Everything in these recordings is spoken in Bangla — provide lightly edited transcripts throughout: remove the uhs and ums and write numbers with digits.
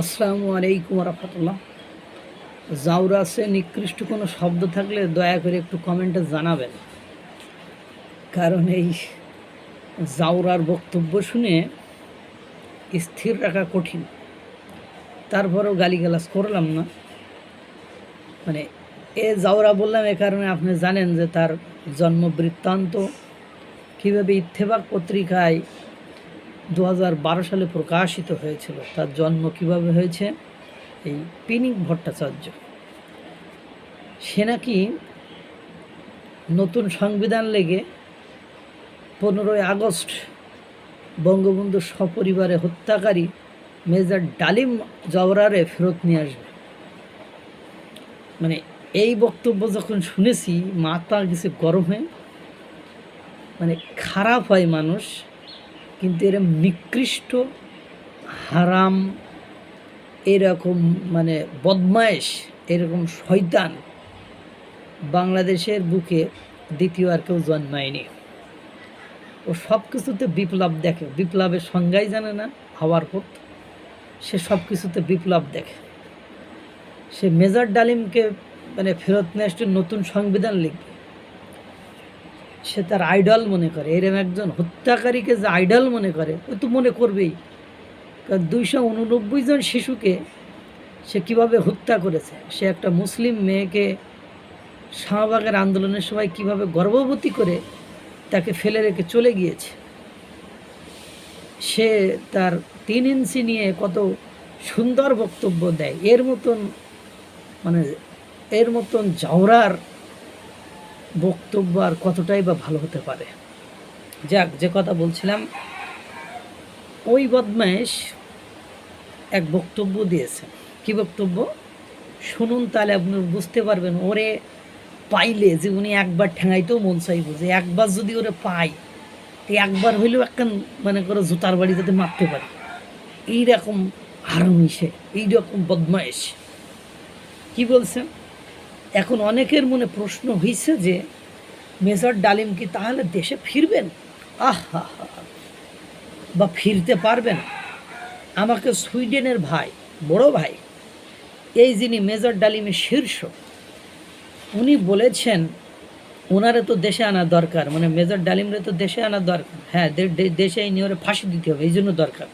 আসসালামু আলাইকুম রহমতুল্লাহ। জাউরাসে নিকৃষ্ট কোনো শব্দ থাকলে দয়া করে একটু কমেন্টে জানাবেন, কারণ এই জাউরার বক্তব্য শুনে স্থির রাখা কঠিন। তারপরেও গালিগালাজ করলাম না, মানে জাউরা বললাম এ কারণে আপনি জানেন যে তার জন্ম বৃত্তান্ত কীভাবে ইত্তেফাক পত্রিকায় 2012 সালে প্রকাশিত হয়েছিল, তার জন্ম কিভাবে হয়েছে। এই পিনিক ভট্টাচার্য, সে নাকি নতুন সংবিধান লেগে 15ই আগস্ট বঙ্গবন্ধু সপরিবারে হত্যাকারী মেজর ডালিম জাওরারে ফেরত নিয়ে আসবে। মানে এই বক্তব্য যখন শুনেছি মাথা গেছে গরম হয়ে, মানে খারাপ হয় মানুষ, কিন্তু এরকম নিকৃষ্ট হারাম এরকম মানে বদমায়েশ এরকম শয়তান বাংলাদেশের বুকে দ্বিতীয় আর কেউ জন্মায়নি। ও সব কিছুতে বিপ্লব দেখে, বিপ্লবের সংজ্ঞাই জানে না হওয়ার পর সে সব কিছুতে বিপ্লব দেখে। সে মেজর ডালিমকে মানে ফেরত নিয়ে আসতে নতুন সংবিধান লিখবে, সে তার আইডল মনে করে। এরকম একজন হত্যাকারীকে যে আইডল মনে করে, ওই তো মনে করবেই, কারণ 289 জন শিশুকে সে কিভাবে হত্যা করেছে। সে একটা মুসলিম মেয়েকে শাহবাগের আন্দোলনের সময় কিভাবে গর্ভবতী করে তাকে ফেলে রেখে চলে গিয়েছে। সে তার 3 ইঞ্চি নিয়ে কত সুন্দর বক্তব্য দেয়। এর মতন জাউরার বক্তব্য আর কতটাই বা ভালো হতে পারে। যাক, যে কথা বলছিলাম, ওই বদমাইশ এক বক্তব্য দিয়েছে। কি বক্তব্য শুনুন, তাহলে আপনি বুঝতে পারবেন। ওরে পাইলে যে উনি একবার ঠেঙাইতেও মন চাইব, যে একবার যদি ওরে পাই তো একবার হইলেও একখান মানে করে জুতার বাড়ি যাতে মারতে পারি। এইরকম হারামি সে, এইরকম বদমাইশ। কি বলছেন? এখন অনেকের মনে প্রশ্ন হয়েছে যে মেজর ডালিম কি তাহলে দেশে ফিরবেন? আহা, বা ফিরতে পারবেন? আমাকে সুইডেনের ভাই, বড় ভাই, এই যিনি মেজর ডালিমের শীর্ষ, উনি বলেছেন ওনারে তো দেশে আনা দরকার, মানে মেজর ডালিমরে তো দেশে আনা দরকার। হ্যাঁ, দেশে এনে ওরা ফাঁসি দিতে হবে, এই জন্য দরকার।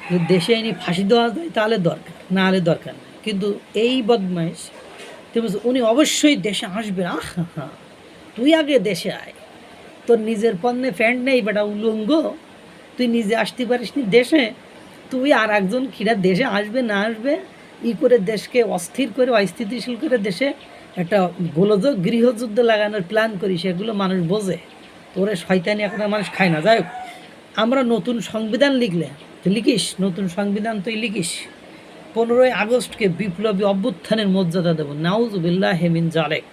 যদি দেশে এনে ফাঁসি দেওয়া যায় তাহলে দরকার, না হলে দরকার নেই। কিন্তু এই বদমাইশ উনি অবশ্যই দেশে আসবেন। আহা, তুই আগে দেশে আয়, তোর নিজের পণ্যে প্যান্ট নেই বেটা উলঙ্গ, তুই নিজে আসতে পারিস নি দেশে, তুই আর একজন কিরা দেশে আসবে না আসবে করে দেশকে অস্থির করে অস্থিতিশীল করে দেশে একটা গোলযোগ গৃহযুদ্ধ লাগানোর প্ল্যান করি। সেগুলো মানুষ বোঝে, তোরে শয়তানি এখন মানুষ খায় না। যাই হোক, আমরা নতুন সংবিধান লিখলে তুই লিখিস, নতুন সংবিধান তুই লিখিস 15ই আগস্টকে বিপ্লবী অভ্যুত্থানের মর্যাদা দেব। নাউজুবিল্লাহি মিন জালিক।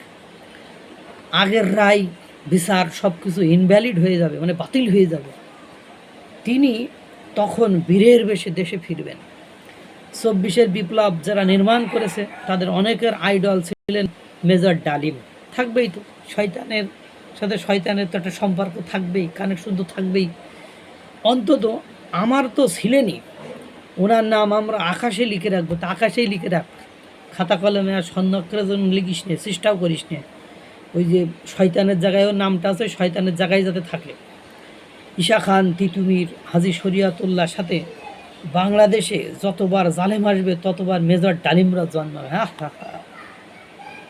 আগের রায় বিচার সব কিছু ইনভ্যালিড হয়ে যাবে, মানে বাতিল হয়ে যাবে। তিনি তখন বীরের বেশে দেশে ফিরবেন। 24-এর বিপ্লব যারা নির্মাণ করেছে তাদের অনেকের আইডল ছিলেন মেজর ডালিম। থাকবেই তো, শয়তানের সাথে শয়তানের তো একটা সম্পর্ক থাকবেই, কানেকশন তো থাকবেই। অন্তত আমার তো ছিলেনই। ওনার নাম আমরা আকাশে লিখে রাখবো, তো আকাশেই লিখে রাখ, খাতা কলমে আর স্বর্ণাক্ষরের জন্য লিখিস নে, চেষ্টাও করিস নে। ওই যে শয়তানের জায়গায় ওর নামটা আছে, শয়তানের জায়গায় যাতে থাকে। ঈশা খান, তিতুমির, হাজী শরিয়াতুল্লাহর সাথে বাংলাদেশে যতবার জালেম আসবে ততবার মেজর ডালিমরা জন্মাবে। হ্যাঁ,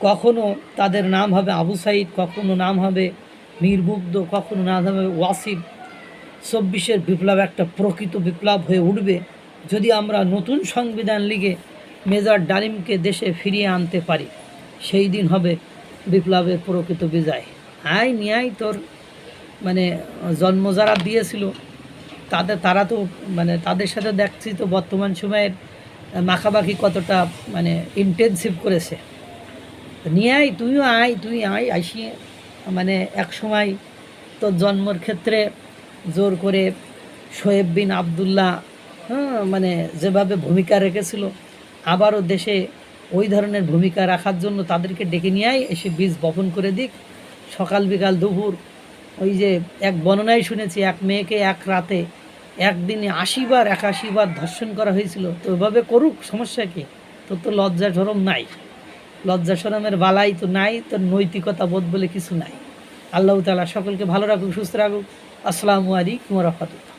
কখনো তাদের নাম হবে আবু সাইদ, কখনো নাম হবে মীর মুগ্ধ, কখনো নাম হবে ওয়াসিম। 24-এর বিপ্লব একটা প্রকৃত বিপ্লব হয়ে উঠবে যদি আমরা নতুন সংবিধান লিখে মেজর ডালিমকে দেশে ফিরিয়ে আনতে পারি। সেই দিন হবে বিপ্লবের প্রকৃত বিজয়। আয় নিয়াই তোর মানে জন্ম যারা দিয়েছিল তারা তো মানে তাদের সাথে দেখছি তো বর্তমান সময়ের মাখামাখি কতটা মানে ইন্টেনসিভ করেছে। নিয়ে আয়, তুইও আয়, তুই আয়, আসি মানে এক সময় তোর জন্মর ক্ষেত্রে জোর করে শোয়েব বিন আবদুল্লাহ মানে যেভাবে ভূমিকা রেখেছিল, আবারও দেশে ওই ধরনের ভূমিকা রাখার জন্য তাদেরকে ডেকে নিয়ে আয়, এসে বীজ বপন করে দিক সকাল বিকাল দুপুর। ওই যে এক বর্ণনায় শুনেছি, এক মেয়েকে এক রাতে একদিনে ৮০ বার ৮১ বার ধর্ষণ করা হয়েছিল, তো ওইভাবে করুক, সমস্যা কি? তোর তো লজ্জা শরম নাই, লজ্জা শরমের বালাই তো নাই, তোর নৈতিকতা বোধ বলে কিছু নাই। আল্লাহ তাআলা সকলকে ভালো রাখুক, সুস্থ রাখুক। আসসালামু আলাইকুম ওয়া রাহমাতুল্লাহ।